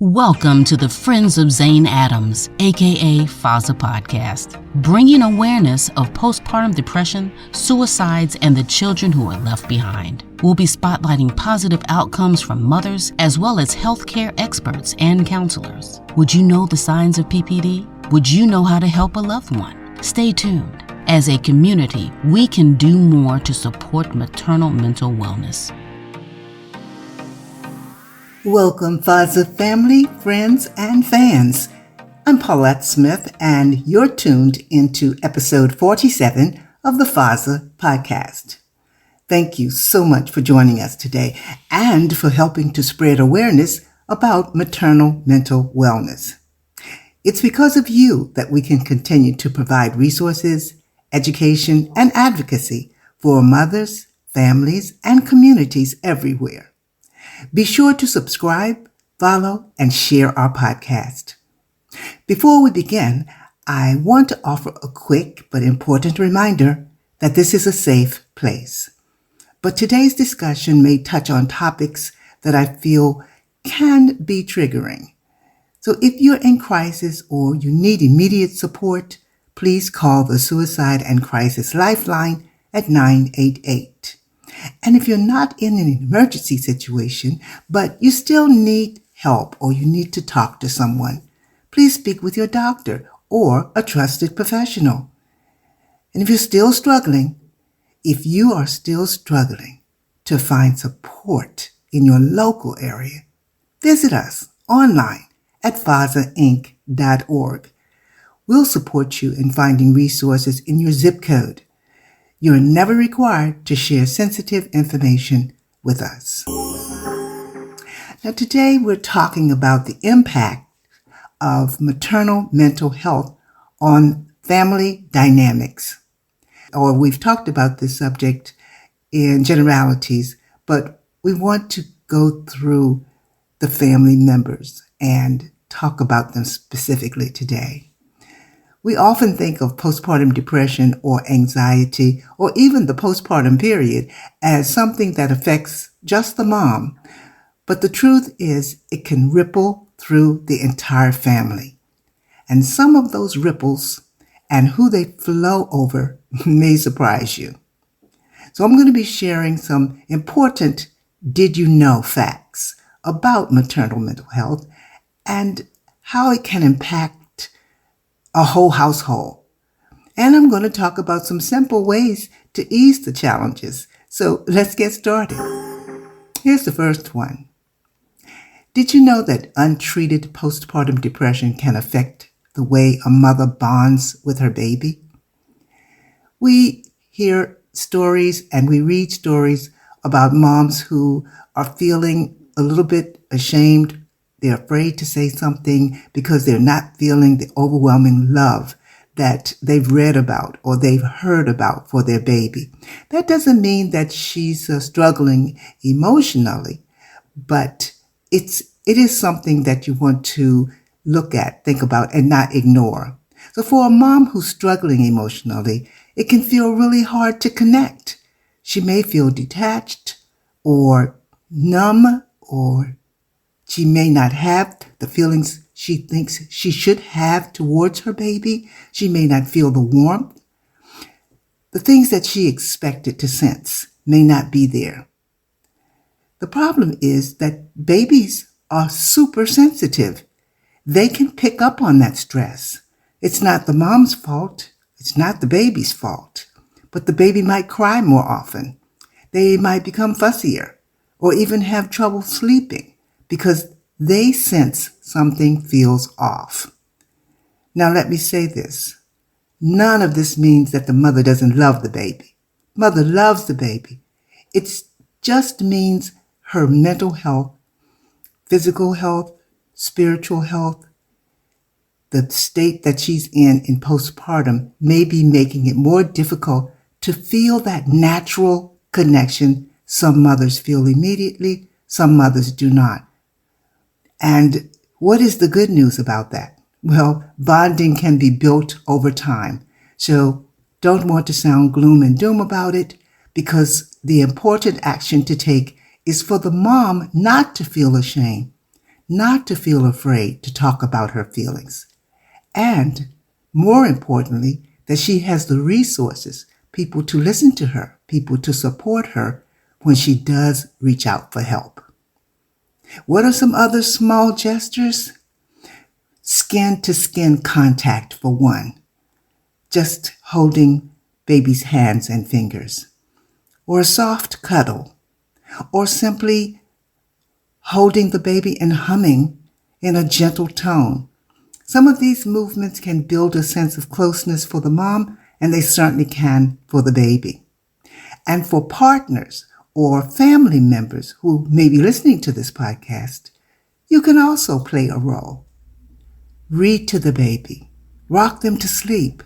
Welcome to the Friends of Zane Adams, aka FOZA Podcast, bringing awareness of postpartum depression, suicides, and the children who are left behind. We'll be spotlighting positive outcomes from mothers as well as healthcare experts and counselors. Would you know the signs of PPD? Would you know how to help a loved one? Stay tuned. As a community, we can do more to support maternal mental wellness. Welcome, FOZA family, friends, and fans. I'm Paulette Smith, and you're tuned into episode 47 of the FOZA Podcast. Thank you so much for joining us today and for helping to spread awareness about maternal mental wellness. It's because of you that we can continue to provide resources, education, and advocacy for mothers, families, and communities everywhere. Be sure to subscribe, follow, and share our podcast. Before we begin, I want to offer a quick but important reminder that this is a safe place. But today's discussion may touch on topics that I feel can be triggering. So if you're in crisis or you need immediate support, please call the Suicide and Crisis Lifeline at 988. And if you're not in an emergency situation, but you still need help or you need to talk to someone, please speak with your doctor or a trusted professional. And if you are still struggling to find support in your local area, visit us online at FOZAinc.org. We'll support you in finding resources in your zip code. You're never required to share sensitive information with us. Now, today we're talking about the impact of maternal mental health on family dynamics. Or we've talked about this subject in generalities, but we want to go through the family members and talk about them specifically today. We often think of postpartum depression or anxiety or even the postpartum period as something that affects just the mom. But the truth is it can ripple through the entire family. And some of those ripples and who they flow over may surprise you. So I'm going to be sharing some important did you know facts about maternal mental health and how it can impact a whole household. And I'm going to talk about some simple ways to ease the challenges. So let's get started. Here's the first one. Did you know that untreated postpartum depression can affect the way a mother bonds with her baby? We hear stories and we read stories about moms who are feeling a little bit ashamed. They're afraid to say something because they're not feeling the overwhelming love that they've read about or they've heard about for their baby. That doesn't mean that she's struggling emotionally, but it is something that you want to look at, think about, and not ignore. So for a mom who's struggling emotionally, it can feel really hard to connect. She may feel detached or numb, or she may not have the feelings she thinks she should have towards her baby. She may not feel the warmth. The things that she expected to sense may not be there. The problem is that babies are super sensitive. They can pick up on that stress. It's not the mom's fault. It's not the baby's fault. But the baby might cry more often. They might become fussier or even have trouble sleeping, because they sense something feels off. Now let me say this. None of this means that the mother doesn't love the baby. Mother loves the baby. It just means her mental health, physical health, spiritual health, the state that she's in postpartum may be making it more difficult to feel that natural connection. Some mothers feel immediately, some mothers do not. And what is the good news about that? Well, bonding can be built over time. So don't want to sound gloom and doom about it, because the important action to take is for the mom not to feel ashamed, not to feel afraid to talk about her feelings. And more importantly, that she has the resources, people to listen to her, people to support her when she does reach out for help. What are some other small gestures? Skin-to-skin contact, for one. Just holding baby's hands and fingers. Or a soft cuddle. Or simply holding the baby and humming in a gentle tone. Some of these movements can build a sense of closeness for the mom, and they certainly can for the baby. And for partners or family members who may be listening to this podcast, you can also play a role. Read to the baby, rock them to sleep,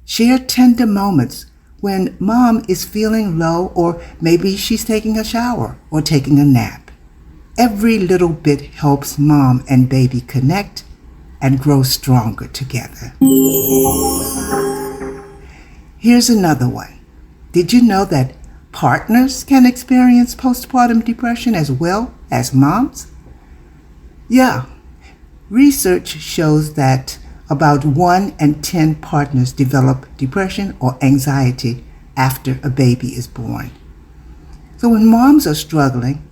share tender moments when mom is feeling low, or maybe she's taking a shower or taking a nap. Every little bit helps mom and baby connect and grow stronger together. Here's another one. Did you know that partners can experience postpartum depression as well as moms? Yeah. Research shows that about 1 in 10 partners develop depression or anxiety after a baby is born. So when moms are struggling,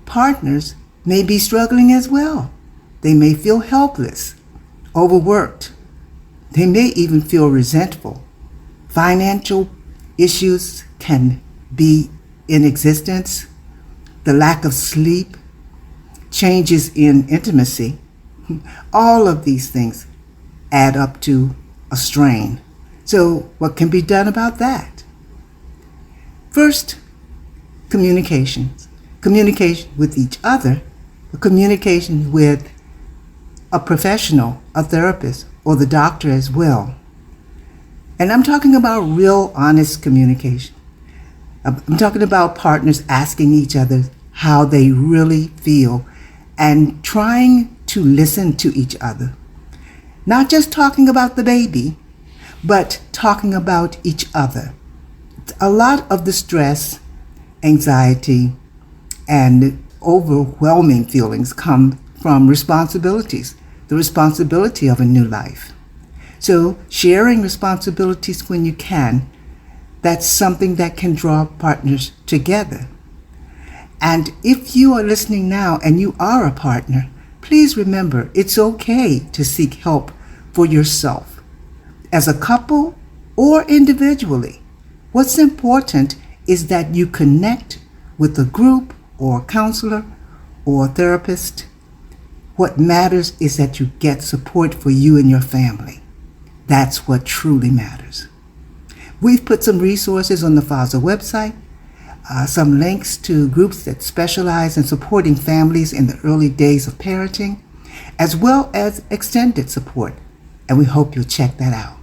partners may be struggling as well. They may feel helpless, overworked. They may even feel resentful. Financial issues can be in existence. The lack of sleep, changes in intimacy, all of these things add up to a strain. So what can be done about that? First, communication. Communication with each other, communication with a professional, a therapist, or the doctor as well. And I'm talking about real, honest communication. I'm talking about partners asking each other how they really feel and trying to listen to each other. Not just talking about the baby, but talking about each other. A lot of the stress, anxiety, and overwhelming feelings come from responsibilities, the responsibility of a new life. So sharing responsibilities when you can, that's something that can draw partners together. And if you are listening now and you are a partner, please remember it's okay to seek help for yourself. As a couple or individually, what's important is that you connect with a group or a counselor or a therapist. What matters is that you get support for you and your family. That's what truly matters. We've put some resources on the FOZA website, some links to groups that specialize in supporting families in the early days of parenting, as well as extended support, and we hope you'll check that out.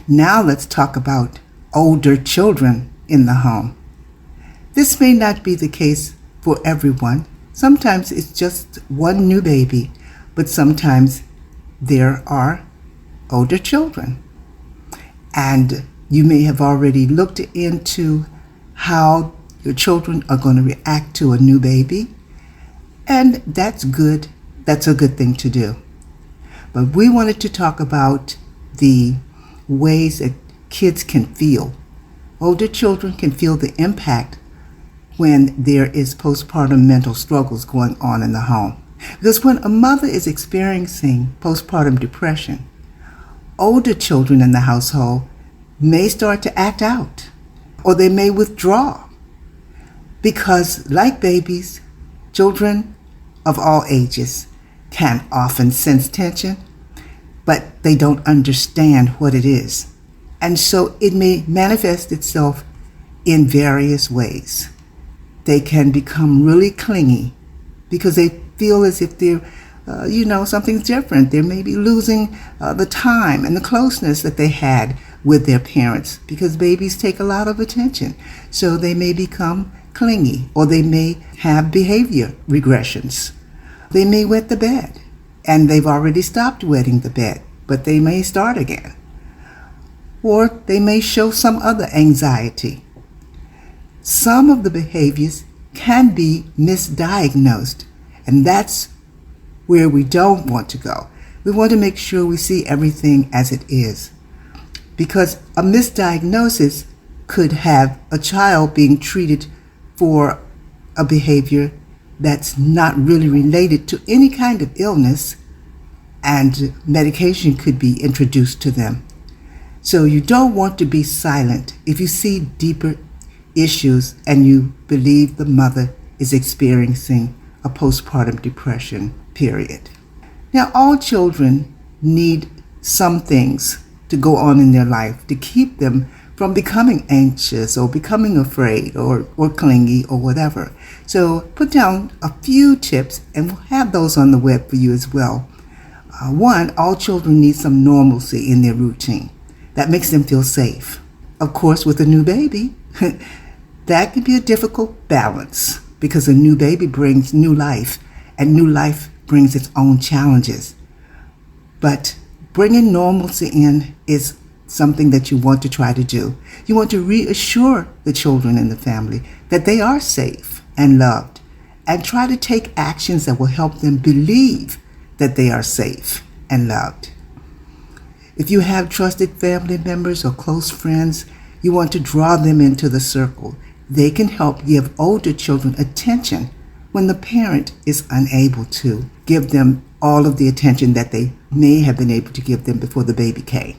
Now let's talk about older children in the home. This may not be the case for everyone. Sometimes it's just one new baby, but sometimes there are older children. And you may have already looked into how your children are going to react to a new baby. And that's good. That's a good thing to do. But we wanted to talk about the ways that kids can feel. Older children can feel the impact when there is postpartum mental struggles going on in the home. Because when a mother is experiencing postpartum depression, older children in the household may start to act out, or they may withdraw. Because like babies, children of all ages can often sense tension, but they don't understand what it is. And so it may manifest itself in various ways. They can become really clingy because they feel as if they're, something's different. They may be losing the time and the closeness that they had with their parents because babies take a lot of attention. So they may become clingy, or they may have behavior regressions. They may wet the bed, and they've already stopped wetting the bed, but they may start again. Or they may show some other anxiety. Some of the behaviors can be misdiagnosed And that's where we don't want to go. We want to make sure we see everything as it is. Because a misdiagnosis could have a child being treated for a behavior that's not really related to any kind of illness, and medication could be introduced to them. So you don't want to be silent if you see deeper issues and you believe the mother is experiencing a postpartum depression, period. Now, all children need some things to go on in their life to keep them from becoming anxious or becoming afraid or clingy or whatever. So put down a few tips, and we'll have those on the web for you as well. One, all children need some normalcy in their routine. That makes them feel safe. Of course, with a new baby, that can be a difficult balance because a new baby brings new life, and new life brings its own challenges. But bringing normalcy in is something that you want to try to do. You want to reassure the children in the family that they are safe and loved, and try to take actions that will help them believe that they are safe and loved. If you have trusted family members or close friends, you want to draw them into the circle. They can help give older children attention when the parent is unable to give them all of the attention that they may have been able to give them before the baby came.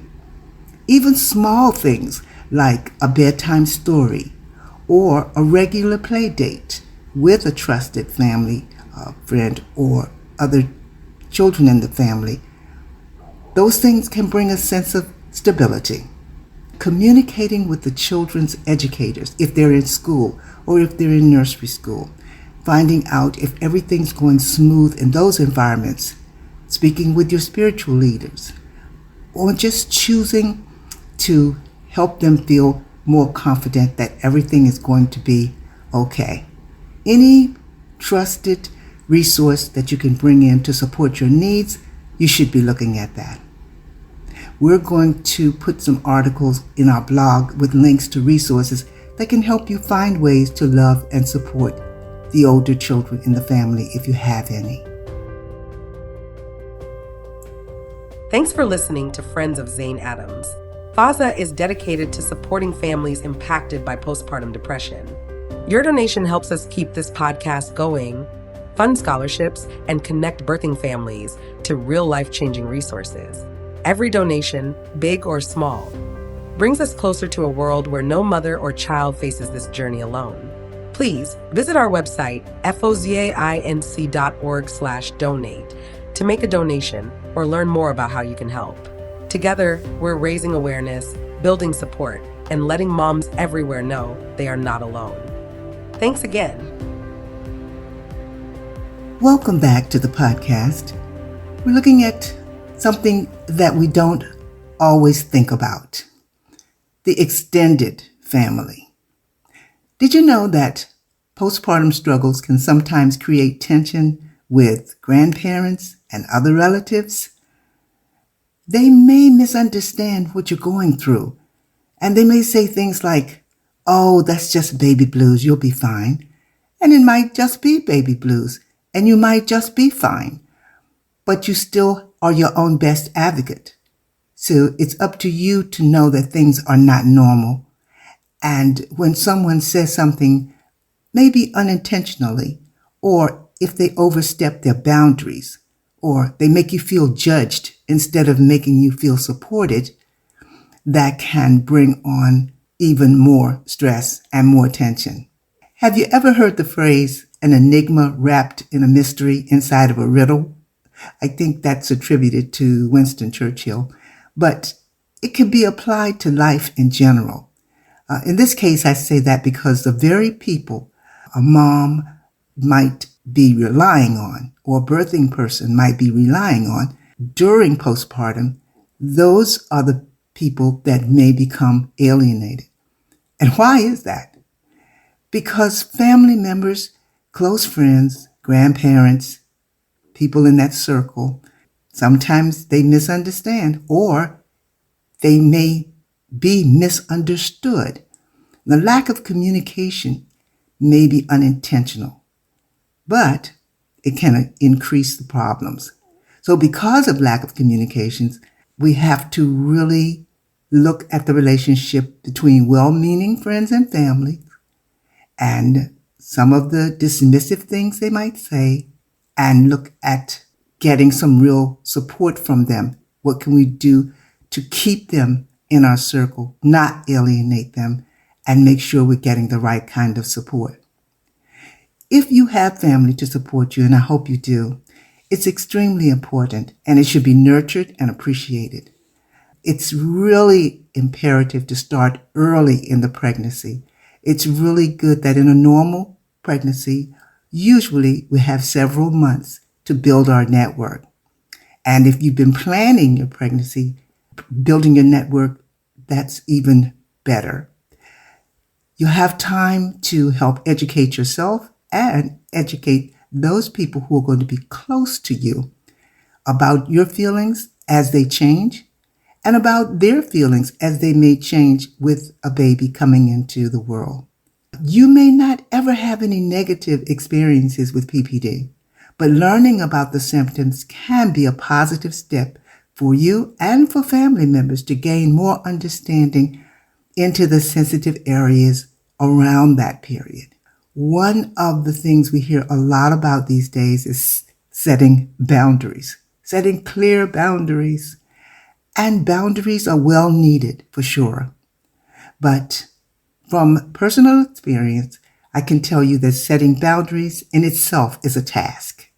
Even small things like a bedtime story or a regular play date with a trusted family friend or other children in the family, those things can bring a sense of stability. Communicating with the children's educators if they're in school or if they're in nursery school, finding out if everything's going smooth in those environments, speaking with your spiritual leaders, or just choosing to help them feel more confident that everything is going to be okay. Any trusted resource that you can bring in to support your needs, you should be looking at that. We're going to put some articles in our blog with links to resources that can help you find ways to love and support the older children in the family if you have any. Thanks for listening to Friends of Zane Adams. FOZA is dedicated to supporting families impacted by postpartum depression. Your donation helps us keep this podcast going, fund scholarships, and connect birthing families to real life-changing resources. Every donation, big or small, brings us closer to a world where no mother or child faces this journey alone. Please visit our website, fozainc.org/donate, to make a donation or learn more about how you can help. Together, we're raising awareness, building support, and letting moms everywhere know they are not alone. Thanks again. Welcome back to the podcast. We're looking at something that we don't always think about: the extended family. Did you know that postpartum struggles can sometimes create tension with grandparents and other relatives? They may misunderstand what you're going through, and they may say things like, "Oh, that's just baby blues, you'll be fine." And it might just be baby blues, and you might just be fine, but you still are your own best advocate. So it's up to you to know that things are not normal. And when someone says something, maybe unintentionally, or if they overstep their boundaries, or they make you feel judged instead of making you feel supported, that can bring on even more stress and more tension. Have you ever heard the phrase, an enigma wrapped in a mystery inside of a riddle? I think that's attributed to Winston Churchill, but it can be applied to life in general. In this case, I say that because the very people a mom might be relying on, or a birthing person might be relying on during postpartum, those are the people that may become alienated. And why is that? Because family members, close friends, grandparents, people in that circle, sometimes they misunderstand, or they may be misunderstood. The lack of communication may be unintentional, but it can increase the problems. So because of lack of communications, we have to really look at the relationship between well-meaning friends and family and some of the dismissive things they might say, and look at getting some real support from them. What can we do to keep them in our circle, not alienate them, and make sure we're getting the right kind of support? If you have family to support you, and I hope you do, it's extremely important, and it should be nurtured and appreciated. It's really imperative to start early in the pregnancy. It's really good that in a normal pregnancy, usually we have several months to build our network. And if you've been planning your pregnancy, building your network, that's even better. You have time to help educate yourself and educate those people who are going to be close to you about your feelings as they change and about their feelings as they may change with a baby coming into the world. You may not ever have any negative experiences with PPD, but learning about the symptoms can be a positive step for you and for family members to gain more understanding into the sensitive areas around that period. One of the things we hear a lot about these days is setting boundaries, setting clear boundaries. And boundaries are well needed for sure. But from personal experience, I can tell you that setting boundaries in itself is a task.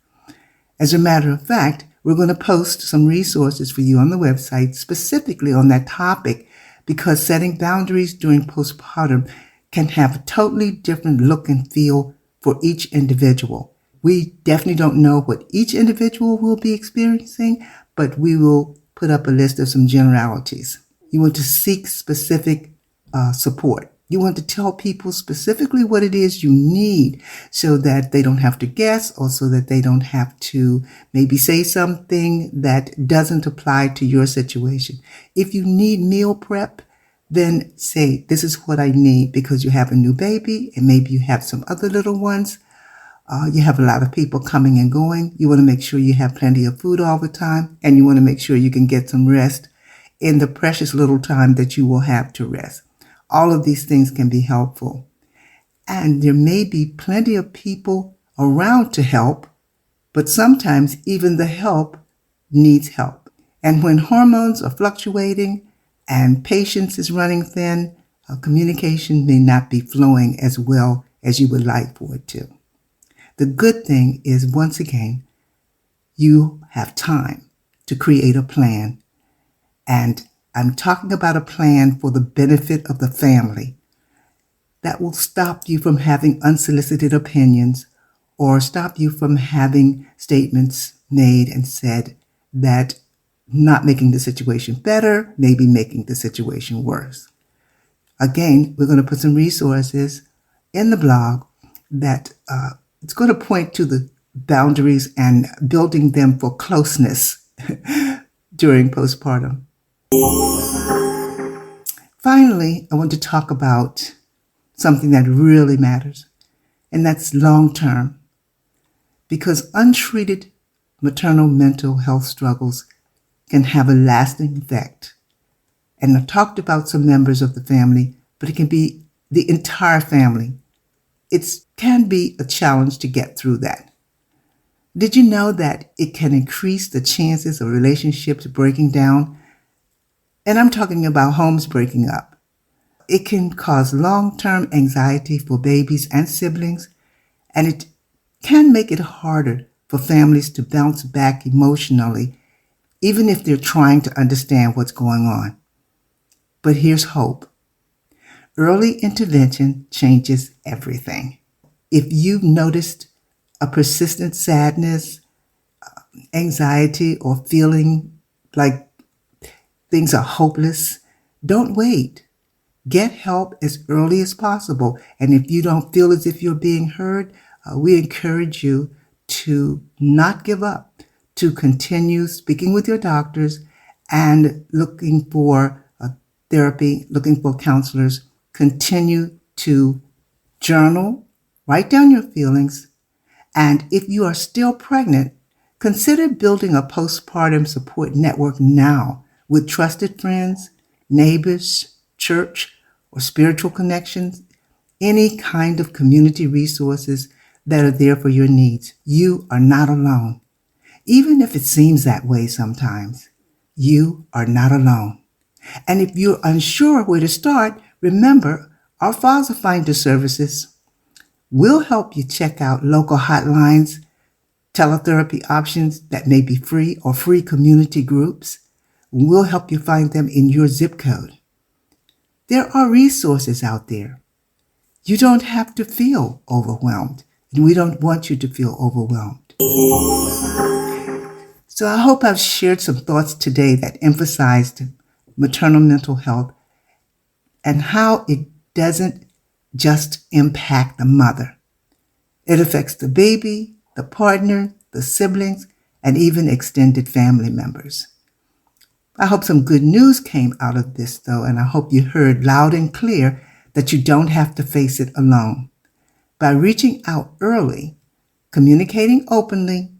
As a matter of fact, we're going to post some resources for you on the website specifically on that topic, because setting boundaries during postpartum can have a totally different look and feel for each individual. We definitely don't know what each individual will be experiencing, but we will put up a list of some generalities. You want to seek specific support. You want to tell people specifically what it is you need so that they don't have to guess, or so that they don't have to maybe say something that doesn't apply to your situation. If you need meal prep, then say, this is what I need because you have a new baby and maybe you have some other little ones. You have a lot of people coming and going. You want to make sure you have plenty of food all the time, and you want to make sure you can get some rest in the precious little time that you will have to rest. All of these things can be helpful. And there may be plenty of people around to help, but sometimes even the help needs help. And when hormones are fluctuating and patience is running thin, communication may not be flowing as well as you would like for it to. The good thing is, once again, you have time to create a plan. And I'm talking about a plan for the benefit of the family that will stop you from having unsolicited opinions or stop you from having statements made and said that not making the situation better, maybe making the situation worse. Again, we're going to put some resources in the blog that it's going to point to the boundaries and building them for closeness during postpartum. Finally, I want to talk about something that really matters, and that's long-term, because untreated maternal mental health struggles can have a lasting effect. And I've talked about some members of the family, but it can be the entire family. It can be a challenge to get through that. Did you know that it can increase the chances of relationships breaking down? And I'm talking about homes breaking up. It can cause long-term anxiety for babies and siblings, and it can make it harder for families to bounce back emotionally, even if they're trying to understand what's going on. But here's hope. Early intervention changes everything. If you've noticed a persistent sadness, anxiety, or feeling like things are hopeless, don't wait. Get help as early as possible. And if you don't feel as if you're being heard, we encourage you to not give up, to continue speaking with your doctors and looking for therapy, looking for counselors. Continue to journal, write down your feelings, And if you are still pregnant, consider building a postpartum support network now with trusted friends, neighbors, church, or spiritual connections, any kind of community resources that are there for your needs. You are not alone. Even if it seems that way sometimes, you are not alone. And if you're unsure where to start, remember our FOZA Finder services. We'll help you check out local hotlines, teletherapy options that may be free or free community groups. We'll help you find them in your zip code. There are resources out there. You don't have to feel overwhelmed, and we don't want you to feel overwhelmed. So I hope I've shared some thoughts today that emphasized maternal mental health and how it doesn't just impact the mother. It affects the baby, the partner, the siblings, and even extended family members. I hope some good news came out of this, though, and I hope you heard loud and clear that you don't have to face it alone. By reaching out early, communicating openly,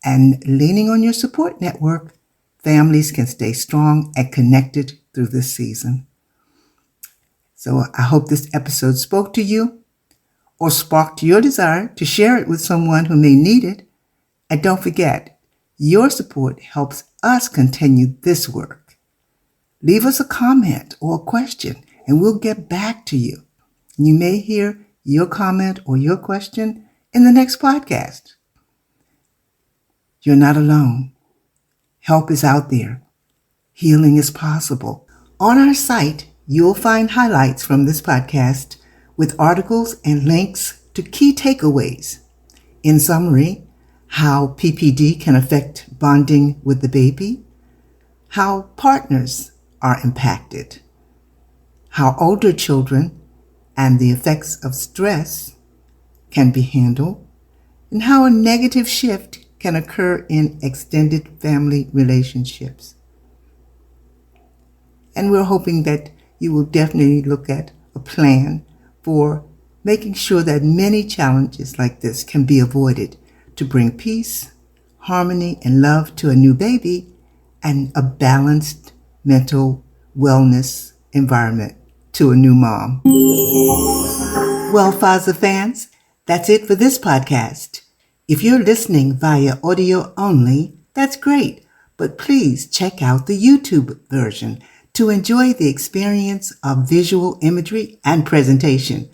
and leaning on your support network, families can stay strong and connected through this season. So I hope this episode spoke to you or sparked your desire to share it with someone who may need it. And don't forget, your support helps us continue this work. Leave us a comment or a question, and we'll get back to you. You may hear your comment or your question in the next podcast. You're not alone. Help is out there. Healing is possible. On our site, you'll find highlights from this podcast with articles and links to key takeaways. In summary, how PPD can affect bonding with the baby, how partners are impacted, how older children and the effects of stress can be handled, and how a negative shift can occur in extended family relationships. And we're hoping that you will definitely look at a plan for making sure that many challenges like this can be avoided to bring peace, harmony, and love to a new baby and a balanced mental wellness environment to a new mom. Well, FOZA fans, that's it for this podcast. If you're listening via audio only, that's great, but please check out the YouTube version to enjoy the experience of visual imagery and presentation.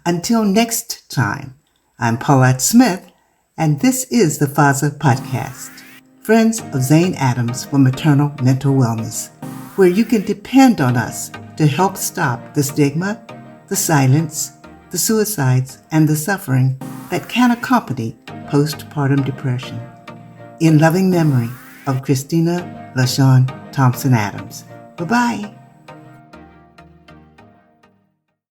Until next time, I'm Paulette Smith, and this is the FOZA Podcast, Friends of Zane Adams for Maternal Mental Wellness, where you can depend on us to help stop the stigma, the silence, the suicides, and the suffering that can accompany postpartum depression. In loving memory of Christina LaShawn Thompson Adams. Bye-bye.